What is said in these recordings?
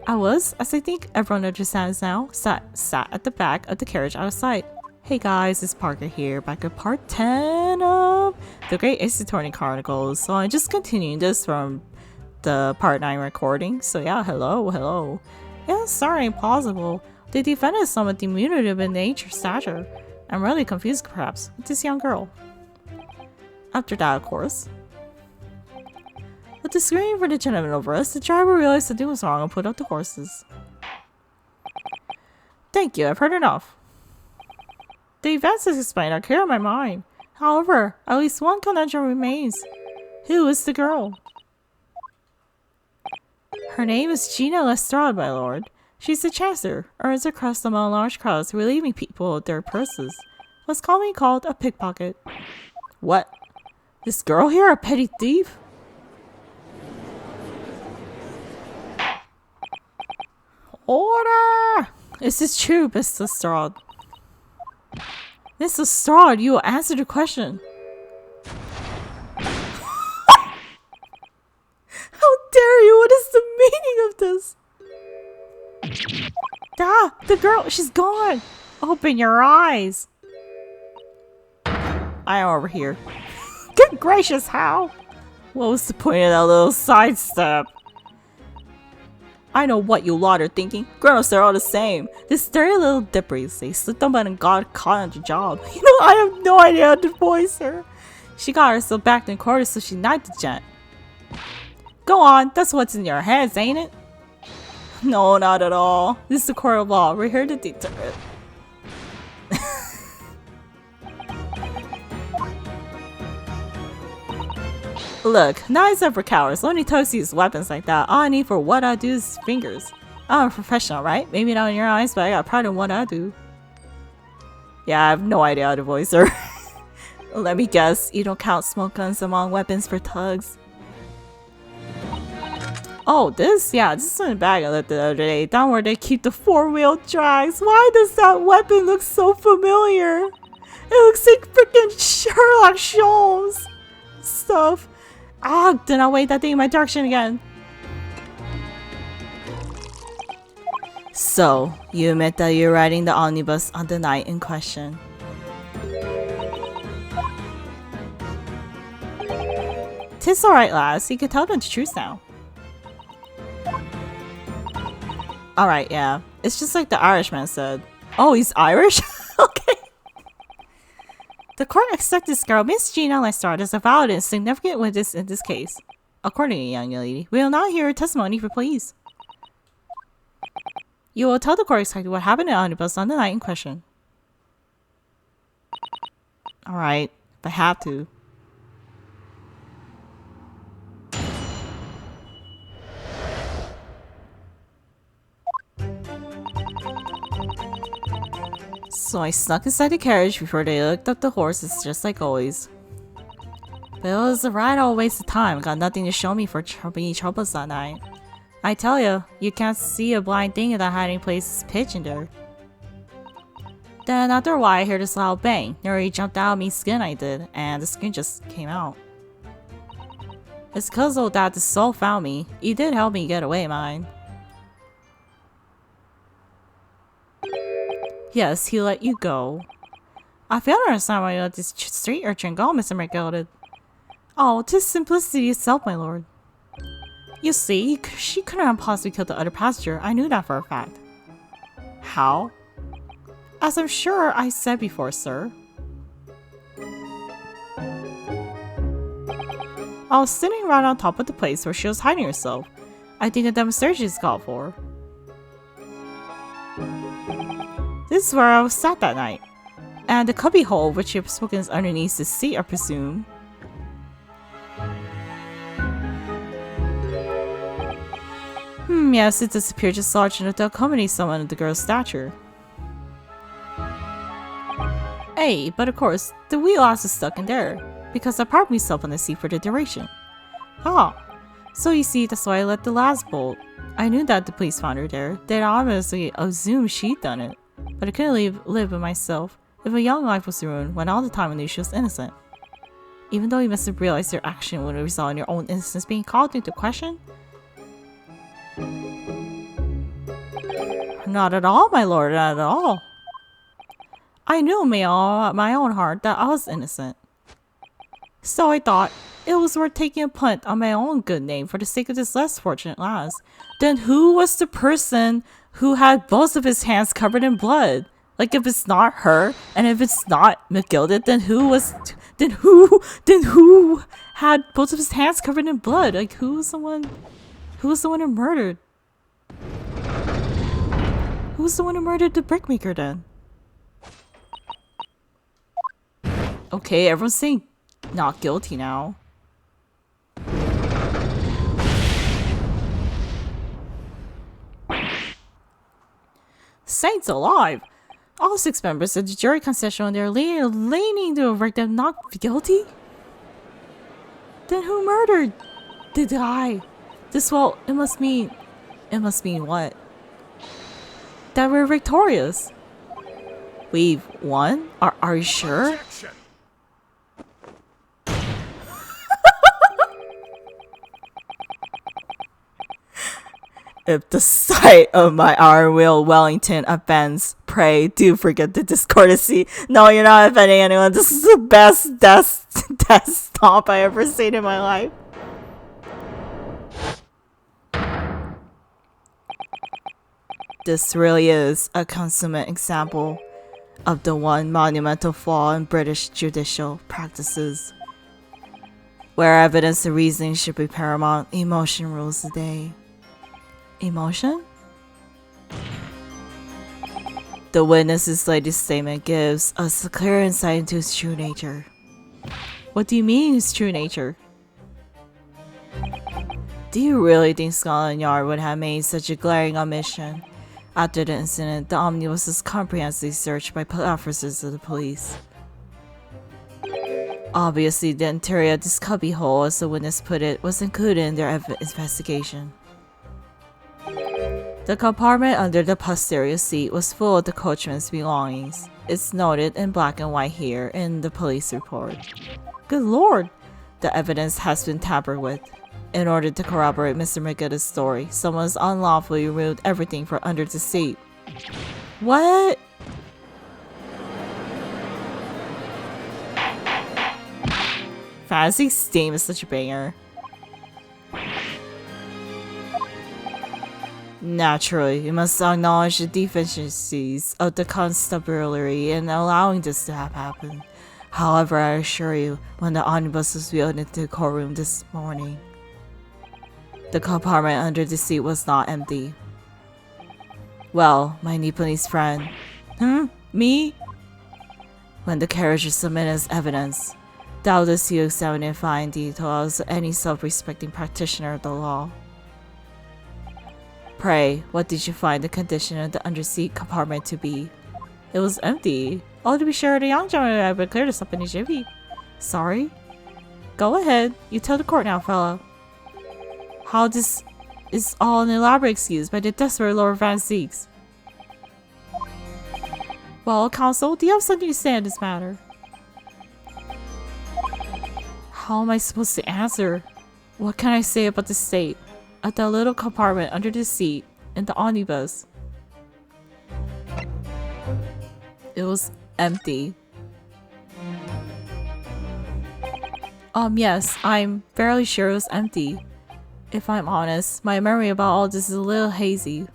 I was, as I think everyone understands now, sat at the back of the carriage out of sight. Hey guys, it's Parker here, back at part 10 of The Great Ace Attorney Chronicles. So I'm just continuing this from the part 9 recording. So yeah, hello. Yeah, sorry, impossible. The defendant is somewhat diminutive in nature stature. I'm really confused perhaps with this young girl. After that, of course. With the screaming for the gentleman over us, the driver realized something was wrong and put up the horses. Thank you, I've heard enough. The events as explained are clear in my mind. However, at least one conundrum remains. Who is the girl? Her name is Gina Lestrade, my lord. She's a chancellor, earns her crust among large crowds, relieving people of their purses. Was commonly called a pickpocket. What? This girl here, a petty thief? Order! Is this true, Miss Lestrade? Miss Lestrade, you will answer the question. How dare you? What is the meaning of this? Ah, the girl, she's gone. Open your eyes. I am over here. Good gracious, how? What was the point of that little sidestep? I know what you lot are thinking. Grown-ups are all the same. This dirty little dippers, they slipped on and got caught on the job. You know, I have no idea how to voice her. She got herself back in the quarters so she knifed the gent. Go on, that's what's in your heads, ain't it? No, not at all. This is the court of law. We're here to deter it. Look, knives are for cowards. Only thugs use weapons like that. All I need for what I do is fingers. I'm a professional, right? Maybe not in your eyes, but I got pride in what I do. Yeah, I have no idea how to voice her. Let me guess, you don't count smoke guns among weapons for thugs. Oh, this? Yeah, this is in the bag I left the other day. Down where they keep the four-wheel drives. Why does that weapon look so familiar? It looks like freaking Sherlock Holmes stuff. Ah, did I wait that thing in my direction again? So, you admit that you're riding the omnibus on the night in question. Tis alright, lass. You can tell them the truth now. Alright, yeah. It's just like the Irishman said. Oh, he's Irish? Okay. The court accepts this girl, Miss Gina Lestrade, as a valid and significant witness in this case. Accordingly, young lady, we will now hear her testimony for please. You will tell the court exactly what happened in omnibus on the night in question. Alright, if I have to. So I snuck inside the carriage before they looked up the horses, just like always. But it was a right old waste of time. Got nothing to show me for being troubles that night. I tell you can't see a blind thing in that hiding place pitch in there. Then after a while I heard this loud bang. Nearly jumped out of me skin I did, and the skin just came out. It's cause of that the soul found me. He did help me get away, mine. Yes, he let you go. I fail to understand why you let this street urchin go, Mr. McGilded. Oh, 'tis simplicity itself, my lord. You see, she couldn't have possibly killed the other passenger. I knew that for a fact. How? As I'm sure I said before, sir. I was sitting right on top of the place where she was hiding herself. I think a demonstration is called for. This is where I was sat that night. And the cubby hole which you have spoken is underneath the seat, I presume. Yes, it disappeared just large enough to accommodate someone of the girl's stature. Hey, but of course, the wheel also stuck in there, because I parked myself on the seat for the duration. Ah, so you see, that's why I let the last bolt. I knew that the police found her there. They'd obviously assumed she'd done it. But I couldn't live with myself if a young life was ruined when all the time I knew she was innocent. Even though you must have realized your action would result in your own innocence being called into question. Not at all, my lord, not at all. I knew in my own heart that I was innocent. So I thought it was worth taking a punt on my own good name for the sake of this less fortunate lass. Then who was the person who had both of his hands covered in blood? Like, if it's not her, and if it's not McGilded, then who had both of his hands covered in blood? Like, who was the one who murdered? Who was the one who murdered the brickmaker then? Okay, everyone's saying not guilty now. Saints alive! All 6 members of the jury concession, they're leaning to verdict them not guilty? Then who murdered the guy? It must mean what? That we're victorious. We've won? Are you sure? Objection. If the sight of my iron wheel Wellington offends, pray do forget the discourtesy. No, you're not offending anyone. This is the best death stomp I ever seen in my life. This really is a consummate example of the one monumental flaw in British judicial practices. Where evidence and reasoning should be paramount, emotion rules the day. Emotion? The witness's latest statement gives us a clear insight into his true nature. What do you mean his true nature? Do you really think Scotland Yard would have made such a glaring omission? After the incident, the omnibus was comprehensively searched by officers of the police. Obviously, the interior of this cubbyhole, as the witness put it, was included in their investigation. The compartment under the posterior seat was full of the coachman's belongings. It's noted in black and white here in the police report. Good lord! The evidence has been tampered with. In order to corroborate Mr. McGill's story, someone has unlawfully removed everything from under the seat. What? Fantasy Steam is such a banger. Naturally, we must acknowledge the deficiencies of the constabulary in allowing this to have happened. However, I assure you, when the omnibus was wheeled into the courtroom this morning, the compartment under the seat was not empty. Well, my Nepalese friend. Me? When the carriage is submitted as evidence, doubtless you examine in fine detail as any self-respecting practitioner of the law. Pray, what did you find the condition of the underseat compartment to be? It was empty. Oh, to be sure, the young gentleman had been cleared us up in a jiffy. Sorry? Go ahead. You tell the court now, fella. How this is all an elaborate excuse by the desperate Lord Van Zeeks. Well, counsel, do you have something to say on this matter? How am I supposed to answer? What can I say about the state of that little compartment under the seat in the omnibus? It was empty. Yes, I'm fairly sure it was empty. If I'm honest, my memory about all this is a little hazy.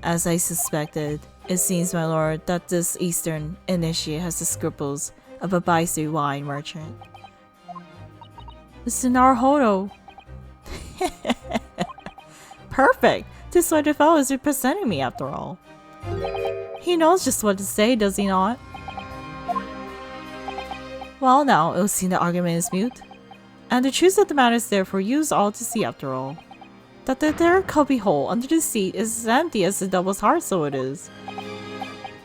As I suspected, it seems, my lord, that this Eastern initiate has the scruples of a Baisri wine merchant. Mr. Naruhodo. Perfect! This is what the fellow is representing me after all. He knows just what to say, does he not? Well now, it would seem the argument is mute. And the truth of the matter is therefore used all to see after all. That the third cubby hole under the seat is as empty as the devil's heart, so it is.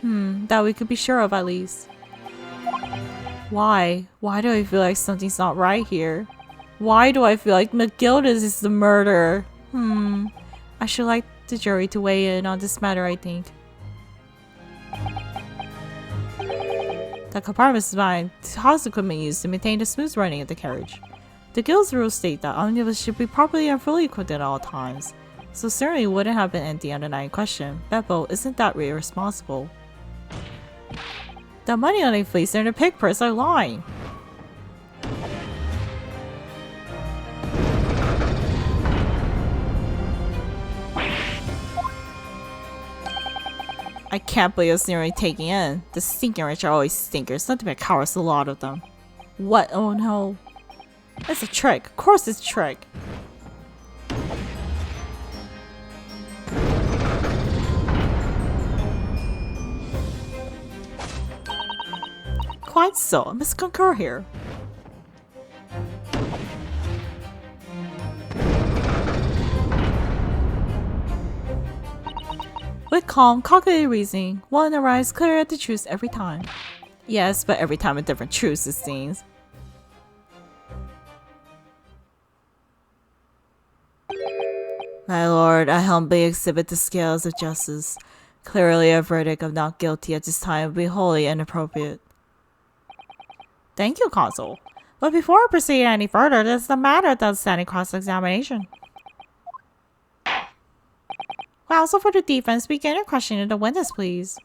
That we could be sure of at least. Why? Why do I feel like something's not right here? Why do I feel like McGilda's is the murderer? I should like the jury to weigh in on this matter, I think. The compartment is mine. The house equipment used to maintain the smooth running of the carriage. The guild's rules state that omnibus should be properly and fully equipped at all times. so certainly wouldn't have been empty on the night in question. Beppo, isn't that irresponsible? The money on the fleece and the pig purse are lying. I can't believe it's nearly taking in. The stinking rich are always stinkers, not to be cowards, a lot of them. What? Oh no. It's a trick. Of course it's a trick. Quite so. I must concur here. With calm, calculated reasoning, one arrives clear at the truth every time. Yes, but every time a different truth, it seems. My lord, I humbly exhibit the scales of justice. Clearly a verdict of not guilty at this time would be wholly inappropriate. Thank you, Consul. But before I proceed any further, there's the matter of the outstanding cross-examination. Counsel for the defense, begin your questioning of the witness, please.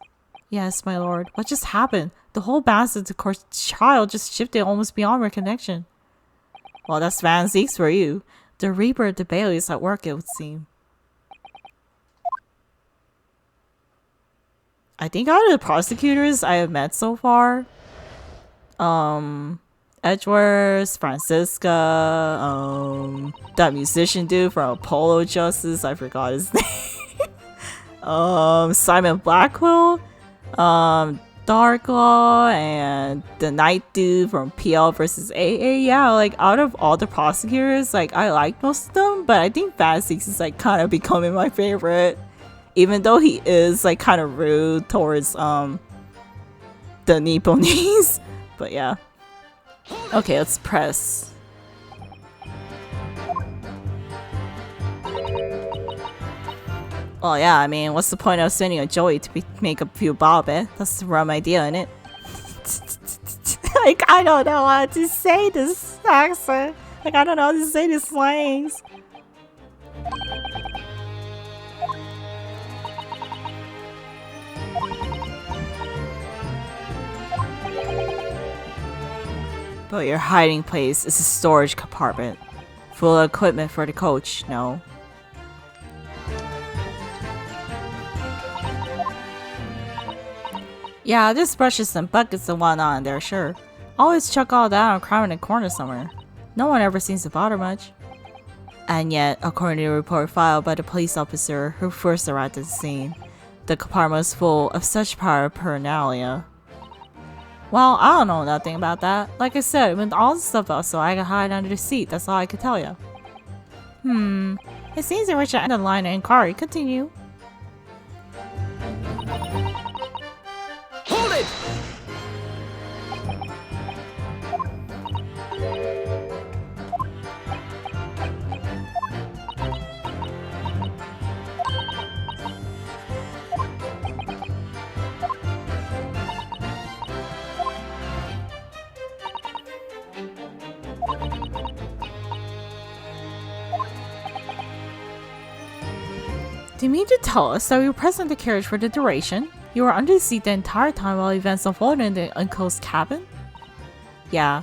Yes, my lord. What just happened? The whole balance of the court's trial just shifted almost beyond reconnection. Well, that's Van Zeeks for you. The Reaper of the Bailey is at work, it would seem. I think out of the prosecutors I have met so far, Edgeworth, Francisca, that musician dude from Apollo Justice, I forgot his name. Simon Blackwell, Darklaw, and the Night dude from PL versus AA. Yeah, like out of all the prosecutors, like I like most of them, but I think Van Zeeks is like kind of becoming my favorite. Even though he is like kind of rude towards the Nipponese. But yeah. Okay, let's press. Well, yeah, I mean, what's the point of sending a Joey to make a few bob, eh? That's the rum idea, innit? Like, I don't know how to say this accent. Like, I don't know how to say these slangs. But your hiding place is a storage compartment. Full of equipment for the coach, no? Yeah, there's brushes and buckets and whatnot in there, sure. Always chuck all that and cram in a corner somewhere. No one ever seems to bother much. And yet, according to the report filed by the police officer who first arrived at the scene, the compartment was full of such paraphernalia. Well, I don't know nothing about that. Like I said, with all the stuff out, so I could hide under the seat, that's all I could tell you. It seems in which I ended the line of inquiry. Continue. Hold it! Do you mean to tell us that you were present in the carriage for the duration? You were under the seat the entire time while events unfolded in the unclosed cabin? Yeah.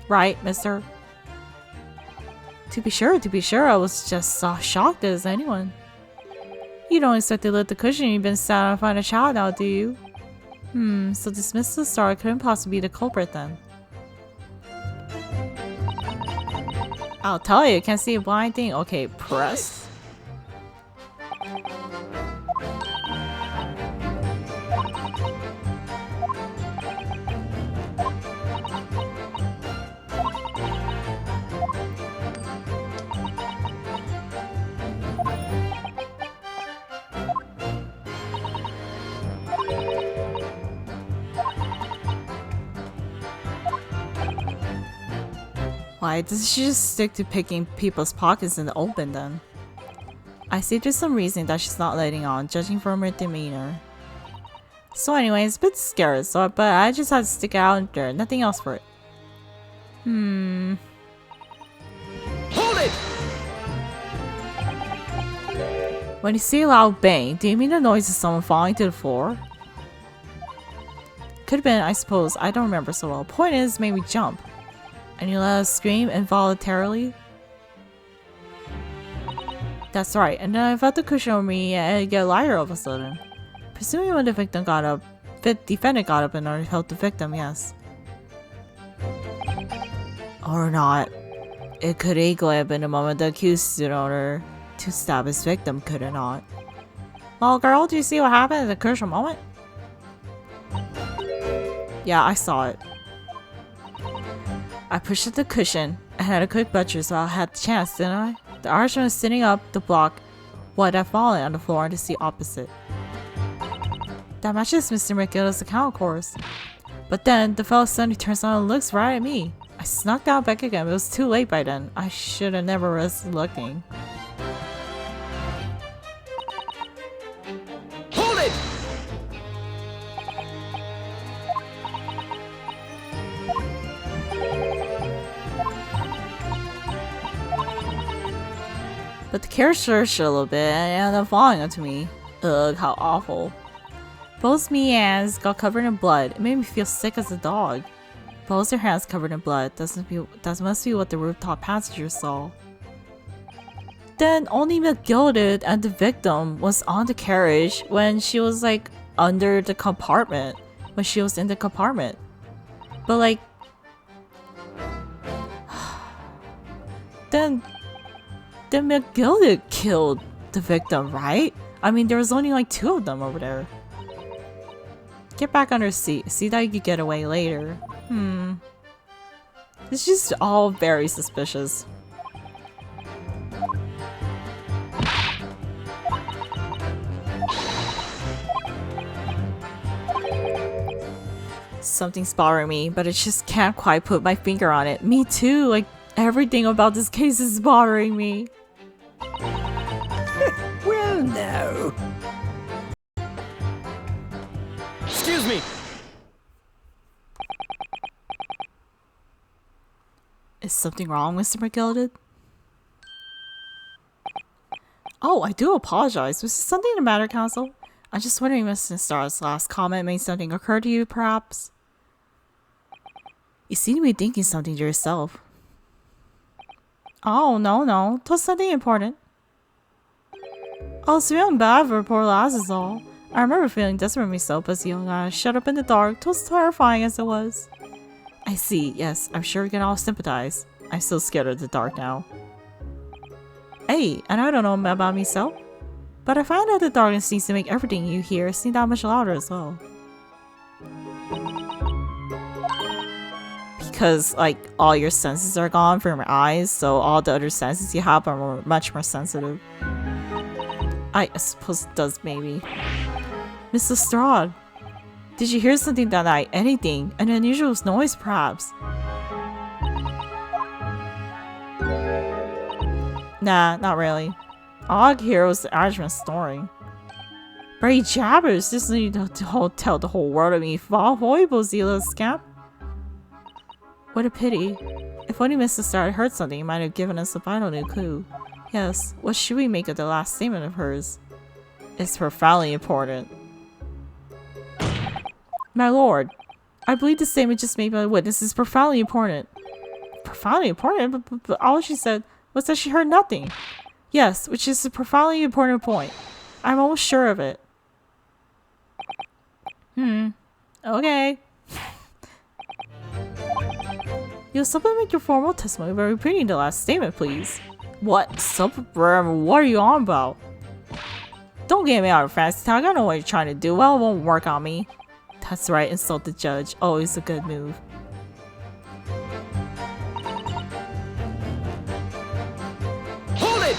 Right, mister? To be sure, I was just so shocked as anyone. You don't expect to lift the cushion you've been sat on and find a child now, do you? So dismiss the star couldn't possibly be the culprit then. I'll tell you, can't see a blind thing. Okay, press. Why does she just stick to picking people's pockets in the open then? I see there's some reason that she's not letting on, judging from her demeanor. So anyway, it's a bit scary, but I just had to stick out there, nothing else for it. Hold it! When you say a loud bang, do you mean the noise of someone falling to the floor? Could have been, I suppose. I don't remember so well. Point is, made me jump. And you let us scream involuntarily? That's right. And then I felt the cushion over me and get lighter all of a sudden. Presumably when the victim got up, defendant got up in order to help the victim, yes. Or not. It could equally have been the moment the accused stood on her to stab his victim, could it not? Well, girl, do you see what happened at the crucial moment? Yeah, I saw it. I pushed at the cushion and had a quick butcher so I had the chance, didn't I? The Irishman was sitting up to block what had fallen on the floor and to see opposite. That matches Mr. McGill's account, of course. But then, the fellow suddenly turns on and looks right at me. I snuck down back again, but it was too late by then. I should have never risked looking. Hold it! But the carriage lurched a little bit and ended up falling onto me. Ugh, how awful. Both me and Anne's got covered in blood. It made me feel sick as a dog. Both their hands covered in blood. That must be what the rooftop passengers saw. Then only McGilded and the victim was on the carriage when she was like under the compartment. When she was in the compartment. But like... Then McGilded killed the victim, right? I mean, there was only like 2 of them over there. Get back under seat. See that you could get away later. It's just all very suspicious. Something's bothering me, but I just can't quite put my finger on it. Me too, like everything about this case is bothering me. Well, no. Excuse me. Is something wrong, Mr. McGilded? Oh, I do apologize. Was there something the matter, Counsel? I'm just wondering if Mr. Starr's last comment made something occur to you, perhaps? You seem to be thinking something to yourself. Oh, no. It was something important. I was feeling bad for poor lass is all. I remember feeling desperate myself as a young guy, shut up in the dark. It was terrifying as it was. I see, yes, I'm sure we can all sympathize. I'm so scared of the dark now. Hey, and I don't know about myself, but I find that the darkness seems to make everything you hear seem that much louder as well. Because, like, all your senses are gone from your eyes, so all the other senses you have are much more sensitive. I suppose it does, maybe. Miss Lestrade, did you hear something that night? Anything? An unusual noise, perhaps? Nah, not really. All I could hear was the Irishman snoring. But he jabbers, just need to tell the whole world of me. Foibles, you little scamp. What a pity. If only Miss Lestrade heard something, he might have given us a vital new clue. Yes, what should we make of the last statement of hers? It's profoundly important. My lord, I believe the statement just made by the witness is profoundly important. Profoundly important? But all she said was that she heard nothing. Yes, which is a profoundly important point. I'm almost sure of it. Okay. You'll supplement your formal testimony by repeating the last statement, please. What? What are you on about? Don't get me out of fancy talk. I know what you're trying to do. Well, it won't work on me. That's right, insult the judge. Always a good move. Hold it!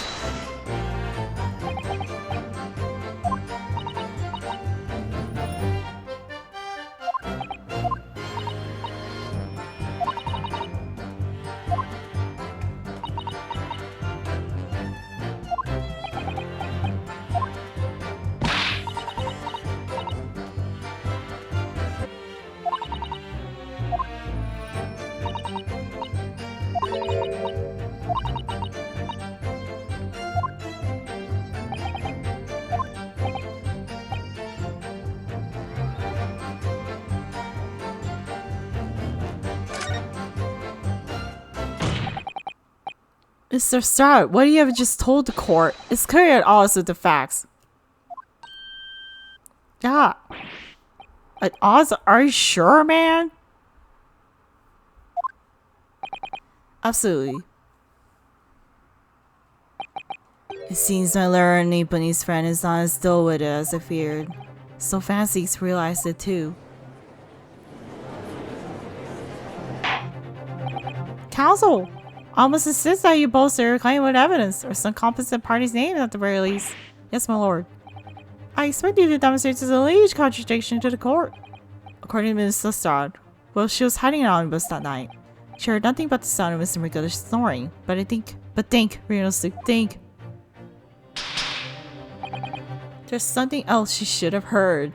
Mr. Stroud, what do you have just told the court? It's clear at odds with the facts. Yeah. At odds? Are you sure, man? Absolutely. It seems my learned Nipponi's friend is not as dull with it as I feared. So Fancy's realized it too. Counsel! I must insist that you bolster your claim with evidence, or some competent party's name at the very least. Yes, my lord. I expect you to demonstrate this alleged contradiction to the court. According to Mrs. Lestrade, while she was hiding in an omnibus that night, she heard nothing but the sound of Mr. McGillis snoring. Think, realistically, think. There's something else she should have heard.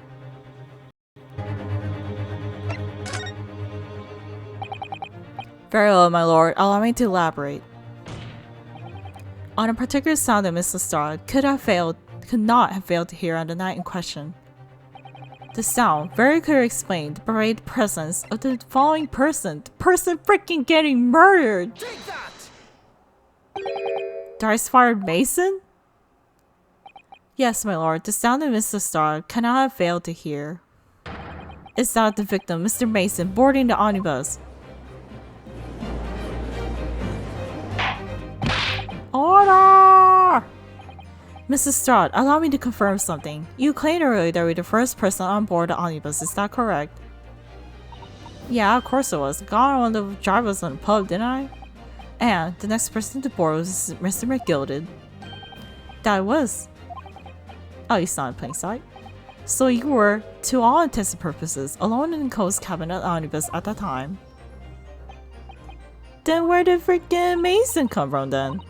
Very well, my lord. Allow me to elaborate. On a particular sound that Miss Lestrade could not have failed to hear on the night in question. The sound very clearly explained the parade presence of the following person. The person freaking getting murdered! Take that! Dice fired Mason? Yes, my lord. The sound that Miss Lestrade cannot have failed to hear is that of the victim, Mr. Mason, boarding the omnibus. Order! Mrs. Stroud, allow me to confirm something. You claimed earlier that you were the first person on board the omnibus, is that correct? Yeah, of course it was. I got on one of the drivers on the pub, didn't I? And the next person to board was Mr. McGilded. That was. Oh, you saw in plain sight. So you were, to all intents and purposes, alone in the coast cabin at the omnibus at that time. Then where did freaking Mason come from then?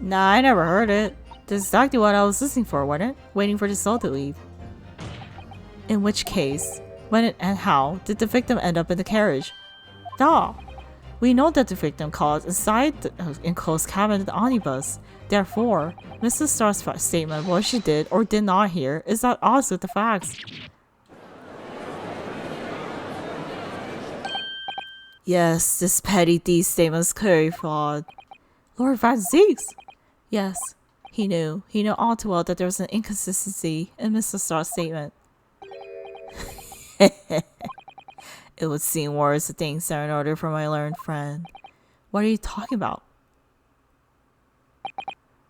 Nah, I never heard it. That's exactly what I was listening for, wasn't it? Waiting for the soul to leave. In which case, when and how did the victim end up in the carriage? Duh! We know that the victim caused inside the enclosed cabin of the omnibus. Therefore, Mrs. Starr's statement of what she did or did not hear is at odds with the facts. Yes, this petty thief's statement is clearly flawed. Lord Van Zieks! Yes, he knew. He knew all too well that there was an inconsistency in Mr. Starr's statement. It would seem worse the things are in order for my learned friend. What are you talking about?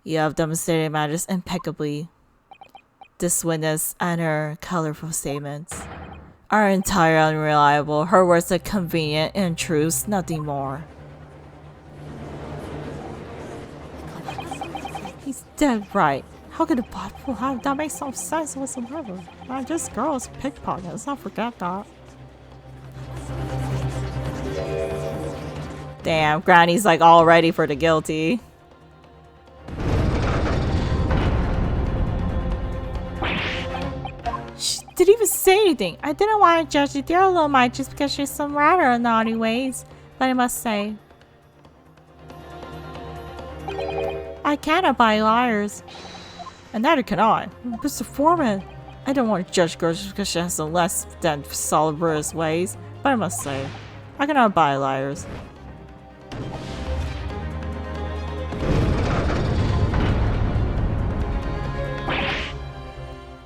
You have demonstrated matters impeccably. This witness and her colorful statements are entirely unreliable. Her words are convenient and truths, nothing more. He's dead right. How could a Bible have that? Makes no sense whatsoever. Not just girls pickpockets. Let's not forget that. Damn, Granny's like all ready for the guilty. She didn't even say anything. I didn't want to judge the dear little mite just because she's some rather naughty ways. But I must say, I cannot buy liars. And neither can I. Mr. Foreman, I don't want to judge girls just because she has some less than salubrious ways. But I must say, I cannot buy liars.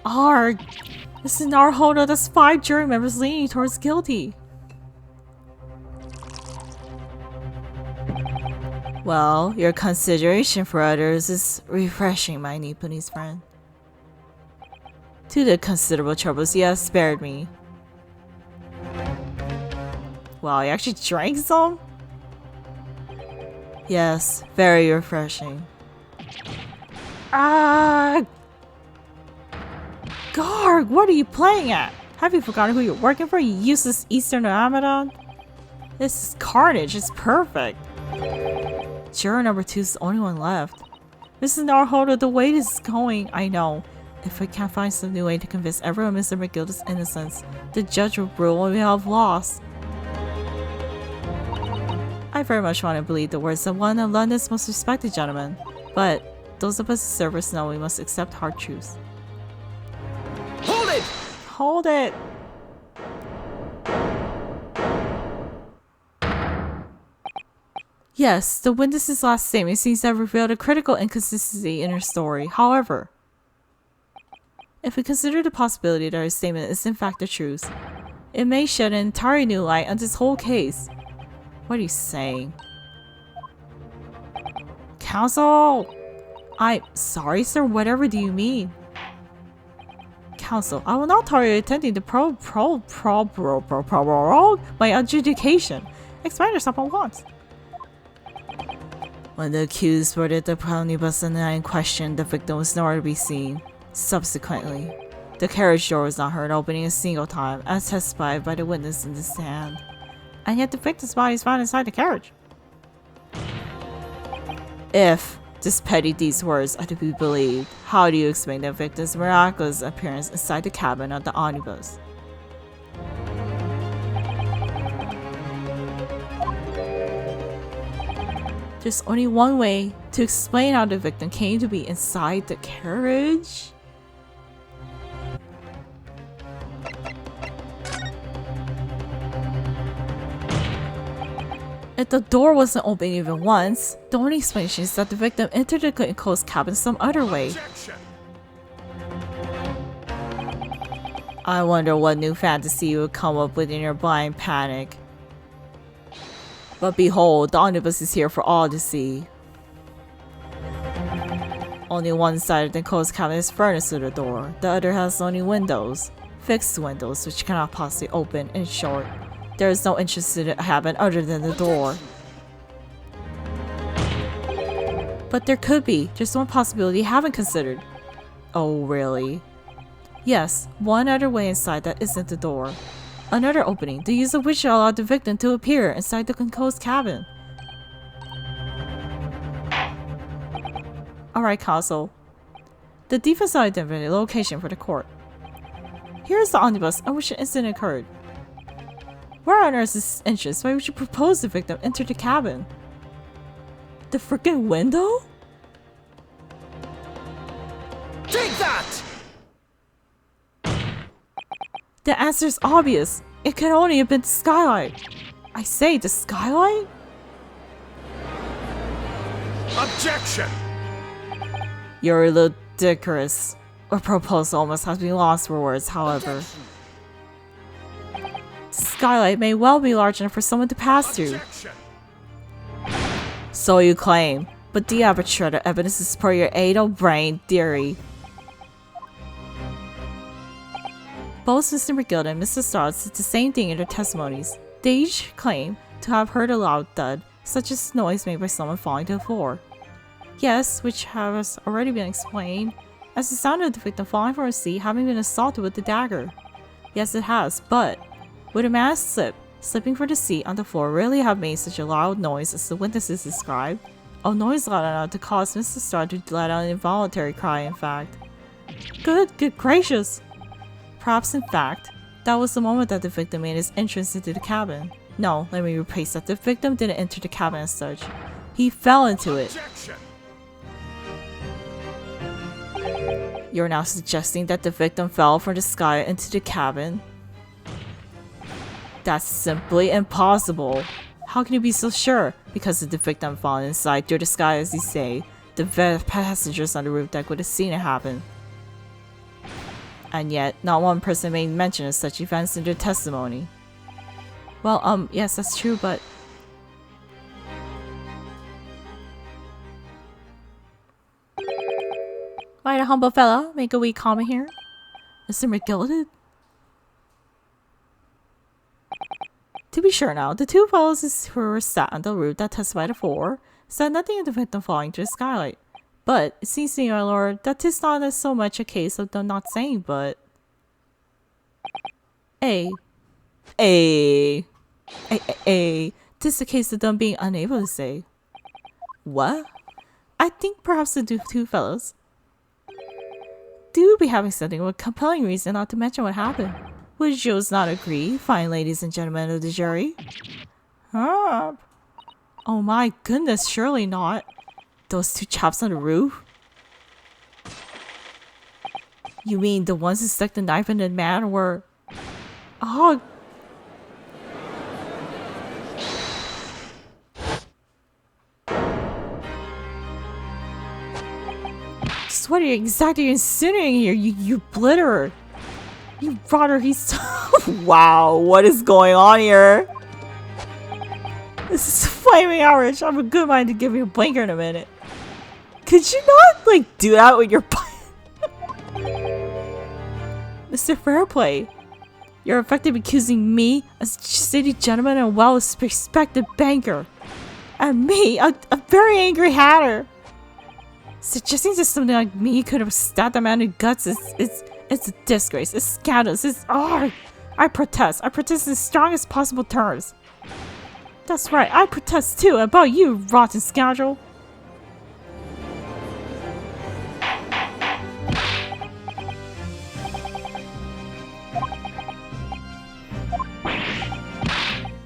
Arg! This is our holder. That's 5 jury members leaning towards guilty. Well, your consideration for others is refreshing, my Nipponese friend. To the considerable troubles you have spared me. Wow, you actually drank some? Yes, very refreshing. Ah! Garg, what are you playing at? Have you forgotten who you're working for, you useless Eastern Amadon? This is carnage, it's perfect. Juror number 2 is the only one left. Mrs. Narholder, the way this is going, I know. If we can't find some new way to convince everyone Mr. McGilda's innocence, the judge will rule and we have lost. I very much want to believe the words of one of London's most respected gentlemen, but those of us servers know we must accept hard truths. Hold it! Hold it! Yes, the witness's last statement seems to have revealed a critical inconsistency in her story. However, if we consider the possibility that her statement is in fact the truth, it may shed an entirely new light on this whole case. What are you saying? Counsel! I'm sorry, sir. Whatever do you mean? Counsel, I will not tolerate attempting to probe my adjudication. Explain yourself at once. When the accused boarded the omnibus and in question, the victim was nowhere to be seen. Subsequently, the carriage door was not heard opening a single time, as testified by the witness in the stand. And yet the victim's body is found inside the carriage. If this petty deed's words are to be believed, how do you explain the victim's miraculous appearance inside the cabin of the omnibus? There's only one way to explain how the victim came to be inside the carriage. If the door wasn't open even once, the only explanation is that the victim entered the enclosed cabin some other way. I wonder what new fantasy you would come up with in your blind panic. But behold, the omnibus is here for all to see. Only one side of the enclosed cabin is furnished to the door, the other has only windows. Fixed windows which cannot possibly open. In short, there is no entrance to the cabin other than the door. But there could be. There's one possibility you haven't considered. Oh, really? Yes, one other way inside that isn't the door. Another opening, the use of which allowed the victim to appear inside the enclosed cabin. Alright, counsel. The defense identified a location for the court. Here is the omnibus on which the incident occurred. Where on earth is this entrance by which you propose the victim enter the cabin? The freaking window? Take that! The answer is obvious. It can only have been the skylight. I say, the skylight? Objection! You're ludicrous. A proposal almost has been lost for words, however. The skylight may well be large enough for someone to pass through. Objection! So you claim, but do you have a shred of evidence to support your idle brain theory? Both Mr. McGill and Mr. Stroud said the same thing in their testimonies. They each claim to have heard a loud thud, such as noise made by someone falling to the floor. Yes, which has already been explained, as the sound of the victim falling from a seat having been assaulted with the dagger. Yes, it has, but would a man slipping from the seat on the floor really have made such a loud noise as the witnesses described? A noise loud enough to cause Mr. Stroud to let out an involuntary cry, in fact. Good gracious! Perhaps, in fact, that was the moment that the victim made his entrance into the cabin. No, let me rephrase that. The victim didn't enter the cabin as such. He fell into it. Objection! You're now suggesting that the victim fell from the sky into the cabin? That's simply impossible. How can you be so sure? Because if the victim fell inside through the sky, as you say, the passengers on the roof deck would have seen it happen. And yet, not one person made mention of such events in their testimony. Well, yes, that's true, but... Might a humble fella make a wee comment here? Mr. McGill did? To be sure now, the two fellows who were sat on the roof that testified before said nothing of the victim falling to the skylight. But it seems to me, my lord, that 'tis not as so much a case of them not saying, but... Tis a case of them being unable to say. What? I think perhaps the two fellows do be having something of a compelling reason not to mention what happened. Would you not agree, fine ladies and gentlemen of the jury? Oh my goodness, surely not. Those two chaps on the roof? You mean the ones who stuck the knife in the man were... Oh... Just what are you exactly insinuating here, you blitterer? You rotter, he's wow, what is going on here? This is flaming outrage. I have a good mind to give you a blinker in a minute. Could you not, like, do that with your Mr. Fairplay, you're effectively accusing me, a city gentleman and a well-respected banker, and me, a very angry hatter. Suggesting that something like me could have stabbed a man in the guts it's a disgrace. It's scandalous. It's I protest. I protest in the strongest possible terms. That's right. I protest too about you, rotten scoundrel.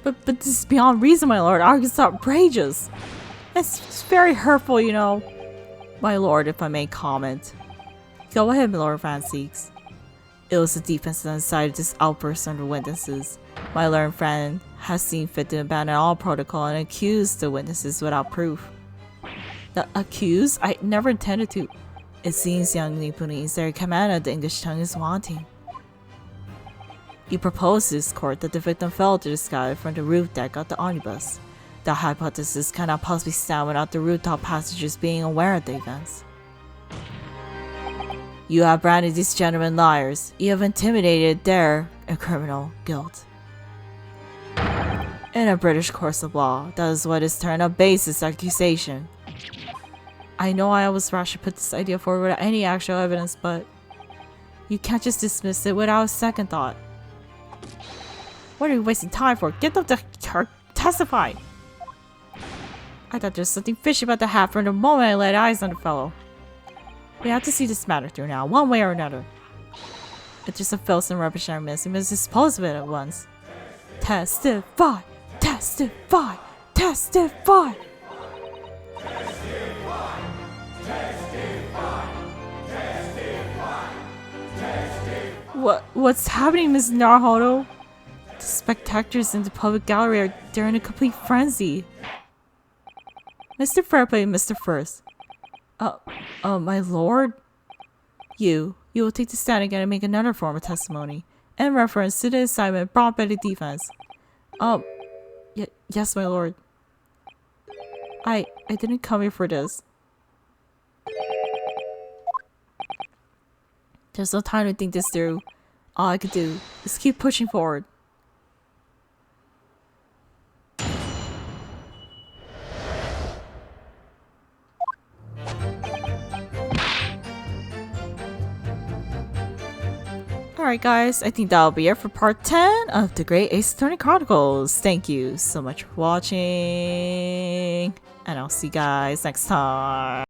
But this is beyond reason, my lord. It's outrageous. It's very hurtful, you know. My lord, if I may comment. Go ahead, my lord Francis. It was the defense that incited this outburst under witnesses. My learned friend has seen fit to abandon all protocol and accuse the witnesses without proof. The accused? I never intended to. It seems, young Nipponese, their command of the English tongue is wanting. You proposed to this court that the victim fell to the sky from the roof deck of the omnibus. That hypothesis cannot possibly stand without the rooftop passengers being aware of the events. You have branded these gentlemen liars. You have intimidated their criminal guilt. In a British course of law, that is what is termed a baseless accusation. I know I was rash to put this idea forward without any actual evidence, but you can't just dismiss it without a second thought. What are you wasting time for? Get them to testify! I thought there's something fishy about the hat from the moment I laid eyes on the fellow. We have to see this matter through now, one way or another. It's just a filthy rubbish I miss. We must dispose of it at once. Testify! Testify! Testify! What's happening, Miss Naruhodo? The spectators in the public gallery they're in a complete frenzy. Mr. Fairplay, Mr. First. My lord? You will take the stand again and make another form of testimony in reference to the assignment brought by the defense. Yes, my lord. I didn't come here for this. There's no time to think this through. All I could do is keep pushing forward. Alright guys, I think that'll be it for part 10 of the Great Ace Attorney Chronicles. Thank you so much for watching, and I'll see you guys next time.